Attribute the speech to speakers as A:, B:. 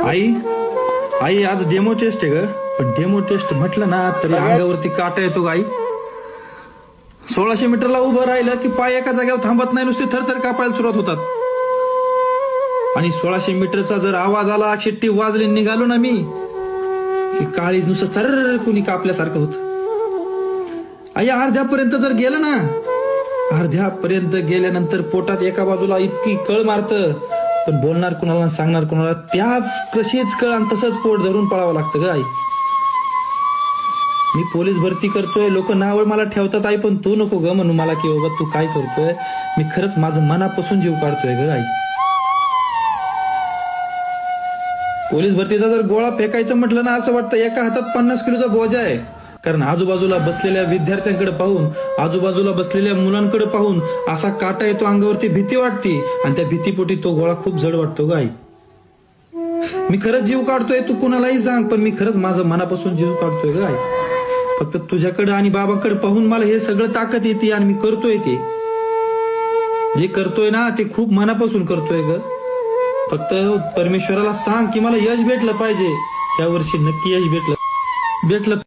A: आई आई आज demo taste आहे ग. पण डेमो टेस्ट म्हटलं ना तरी अंगावरती काटा येतो ग आई. 1600 मीटरला उभं राहिलं की पाय एका जागेवर थांबत नाही, नुसते थरथर कापायला सुरुवात होतात. आणि 1600 मीटरचा जर आवाज आला, शिट्टी वाजली, निघालो ना मी की काळीज नुसतं चर्र कुणी कापल्यासारखं होत. आई अर्ध्यापर्यंत जर गेलं ना, अर्ध्यापर्यंत गेल्यानंतर पोटात एका बाजूला इतकी कळ मारतं, पण बोलणार कुणाला सांगणार कुणाला, त्याच कशीच कळ आणि तसंच पोट धरून पळावं लागतं ग आई. मी पोलीस भरती करतोय, लोक नावं मला ठेवतात आई, पण तू नको ग म्हणू मला की बाबा तू काय करतोय. मी खरंच माझं मनापासून जीव काढतोय ग आई. पोलीस भरतीचा जर गोळा फेकायचं म्हटलं ना, असं वाटतं एका हातात 50 किलोचा बोजा आहे. कारण आजूबाजूला बसलेल्या विद्यार्थ्यांकडे पाहून, आजूबाजूला बसलेल्या मुलांकडे पाहून असा काटा येतो अंगावरती, भीती वाटते, आणि त्या भीतीपोटी तो गोळा खूप जड वाटतो ग आई. मी खरंच जीव काढतोय, तू कुणालाही सांग, पण मी खरंच माझं मनापासून जीव काढतोय ग आई. फक्त तुझ्याकडे आणि बाबाकडे पाहून मला हे सगळं ताकद येते आणि मी करतोय ते. जे करतोय ना ते खूप मनापासून करतोय ग. फक्त परमेश्वराला सांग की मला यश भेटलं पाहिजे. या वर्षी नक्की यश भेटलं